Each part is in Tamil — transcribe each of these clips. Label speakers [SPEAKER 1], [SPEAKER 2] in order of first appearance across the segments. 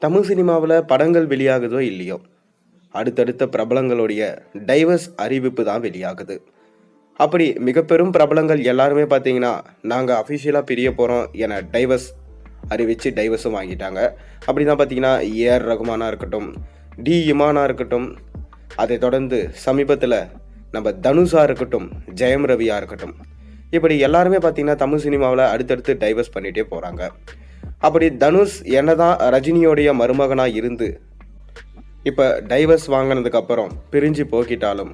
[SPEAKER 1] தமிழ் சினிமாவில் படங்கள் வெளியாகுதோ இல்லையோ, அடுத்தடுத்த பிரபலங்களுடைய டைவர்ஸ் அறிவிப்பு தான் வெளியாகுது. அப்படி மிக பெரும் பிரபலங்கள் எல்லாருமே பார்த்தீங்கன்னா, நாங்கள் அஃபிஷியலாக பிரிய போகிறோம் என டைவர்ஸ் அறிவித்து டைவர்ஸும் வாங்கிட்டாங்க. அப்படி தான் பார்த்தீங்கன்னா, ஏஆர் ரகுமானாக இருக்கட்டும், டி இமானா இருக்கட்டும், அதை தொடர்ந்து சமீபத்தில் நம்ம தனுஷா இருக்கட்டும், ஜெயம் ரவியாக இருக்கட்டும், இப்படி எல்லாருமே பார்த்தீங்கன்னா தமிழ் சினிமாவில் அடுத்தடுத்து டைவர்ஸ் பண்ணிகிட்டே போகிறாங்க. அப்படி தனுஷ் என்னதான் ரஜினியோடைய மருமகனாக இருந்து இப்போ டைவர்ஸ் வாங்கினதுக்கு அப்புறம் பிரிஞ்சு போக்கிட்டாலும்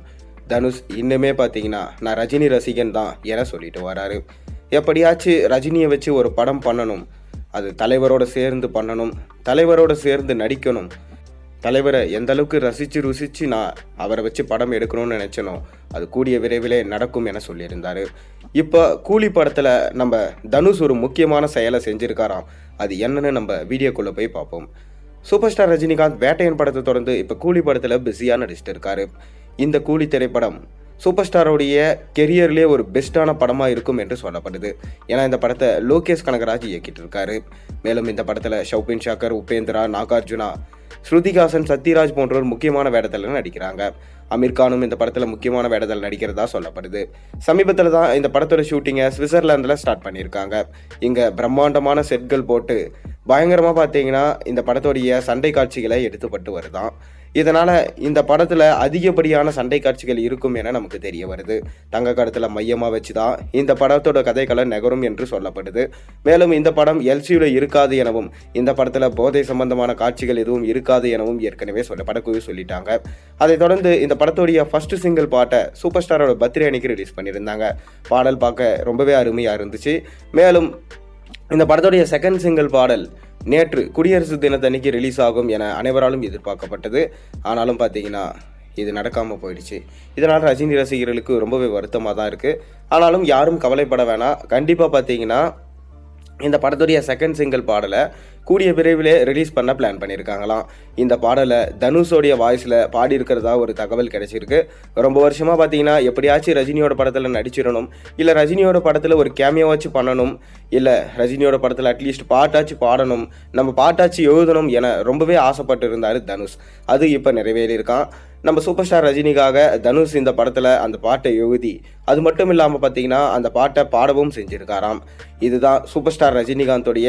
[SPEAKER 1] தனுஷ் இன்னுமே பார்த்தீங்கன்னா நான் ரஜினி ரசிகன் தான் என சொல்லிட்டு வராரு. எப்படியாச்சும் ரஜினியை வச்சு ஒரு படம் பண்ணணும், அது தலைவரோடு சேர்ந்து பண்ணணும், தலைவரோடு சேர்ந்து நடிக்கணும், தலைவரை எந்த அளவுக்கு ருசித்து நான் அவரை வச்சு படம் எடுக்கணும்னு நினச்சனோ அது கூடிய விரைவிலே நடக்கும் என சொல்லியிருந்தார். இப்போ கூலி படத்தில் நம்ம தனுஷ் ஒரு முக்கியமான செயலை செஞ்சுருக்காராம். அது என்னன்னு நம்ம வீடியோக்குள்ளே போய் பார்ப்போம். சூப்பர் ஸ்டார் ரஜினிகாந்த் வேட்டையன் படத்தை தொடர்ந்து இப்போ கூலி படத்தில் பிஸியாக நடிச்சிட்டு இருக்காரு. இந்த கூலி திரைப்படம் சூப்பர் ஸ்டாரோடைய கெரியர்லேயே ஒரு பெஸ்ட்டான படமாக இருக்கும் என்று சொல்லப்படுது. ஏன்னா இந்த படத்தை லோகேஷ் கனகராஜ் இயக்கிட்டு இருக்காரு. மேலும் இந்த படத்தில் ஷௌபின் ஷாக்கர், உபேந்திரா, நாகார்ஜுனா, ஸ்ருதிகாசன், சத்யராஜ் போன்றோர் முக்கியமான வேடத்தில் நடிக்கிறாங்க. அமீர் கானும் இந்த படத்தில் முக்கியமான வேடத்தில் நடிக்கிறதா சொல்லப்படுது. சமீபத்தில் தான் இந்த படத்தோட ஷூட்டிங்கை சுவிட்சர்லாந்தில் ஸ்டார்ட் பண்ணியிருக்காங்க. இங்கே பிரம்மாண்டமான செட்கள் போட்டு பயங்கரமாக பார்த்தீங்கன்னா இந்த படத்தோடைய சண்டை காட்சிகளை எடுத்துப்பட்டு வருதான். இதனால் இந்த படத்தில் அதிகப்படியான சண்டை காட்சிகள் இருக்கும் என நமக்கு தெரிய வருது. தங்க கடத்தில் மையமாக வச்சு தான் இந்த படத்தோட கதைக்களம் நகரும் என்று சொல்லப்படுது. மேலும் இந்த படம் எல்சியில் இருக்காது எனவும், இந்த படத்தில் போதை சம்பந்தமான காட்சிகள் எதுவும் இருக்காது எனவும் ஏற்கனவே படக்குழு சொல்லிட்டாங்க. அதை தொடர்ந்து இந்த படத்தோடைய ஃபர்ஸ்ட் சிங்கிள் பாட்டை சூப்பர் ஸ்டாரோட பர்த்டே அன்னைக்கு ரிலீஸ் பண்ணியிருந்தாங்க. பாடல் பார்க்க ரொம்பவே அருமையாக இருந்துச்சு. மேலும் இந்த படத்துடைய செகண்ட் சிங்கிள் பாடல் நேற்று குடியரசு தினத்தன்னைக்கு ரிலீஸ் ஆகும் என அனைவராலும் எதிர்பார்க்கப்பட்டது. ஆனாலும் பார்த்தீங்கன்னா இது நடக்காமல் போயிடுச்சு. இதனால் ரஜினி ரசிகர்களுக்கு ரொம்பவே வருத்தமாக தான் இருக்குது. ஆனாலும் யாரும் கவலைப்பட வேணாம். கண்டிப்பாக பார்த்தீங்கன்னா இந்த படத்துடைய செகண்ட் சிங்கிள் பாடலை கூடிய விரைவிலே ரிலீஸ் பண்ண பிளான் பண்ணியிருக்காங்களாம். இந்த பாடலை தனுஷோடைய வாய்ஸில் பாடியிருக்கிறதா ஒரு தகவல் கிடைச்சிருக்கு. ரொம்ப வருஷமாக பார்த்தீங்கன்னா எப்படியாச்சும் ரஜினியோட படத்தில் நடிச்சிடணும், இல்லை ரஜினியோட படத்தில் ஒரு கேமியோவாச்சு பண்ணணும், இல்லை ரஜினியோட படத்தில் அட்லீஸ்ட் பாட்டாச்சு பாடணும், நம்ம பாட்டாச்சு எழுதணும் என ரொம்பவே ஆசைப்பட்டு இருந்தார் தனுஷ். அது இப்போ நிறைவேறியிருக்கான். நம்ம சூப்பர் ஸ்டார் ரஜினிக்காக தனுஷ் இந்த படத்தில் அந்த பாட்டை எழுதி, அது மட்டும் இல்லாமல் பார்த்தீங்கன்னா அந்த பாட்டை பாடவும் செஞ்சுருக்காராம். இதுதான் சூப்பர் ஸ்டார் ரஜினிகாந்தோடைய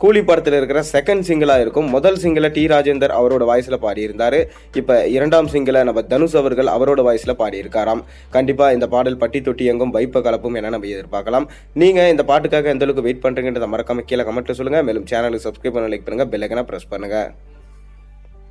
[SPEAKER 1] கூலி படத்தில் இருக்கிற செகண்ட் சிங்கிளாக இருக்கும். முதல் சிங்கிளை டி ராஜேந்தர் அவரோட வாய்ஸில் பாடியிருந்தார். இப்போ இரண்டாம் சிங்கிளை நம்ம தனுஷ் அவர்கள் அவரோட வாய்ஸில் பாடியிருக்காராம். கண்டிப்பாக இந்த பாடல் பட்டி தொட்டி எங்கும் வைப்ப கலப்பும் என நம்ம எதிர்பார்க்கலாம். நீங்கள் இந்த பாட்டுக்காக எந்த அளவுக்கு வெயிட் பண்ணுறீங்கன்றதை மறக்காம கீழே கமெண்ட்டில் சொல்லுங்கள். மேலும் சேனலுக்கு சப்ஸ்கிரைப் பண்ண, லைக் பண்ணுங்கள், பெல் ஐக்கனை ப்ரெஸ் பண்ணுங்கள்.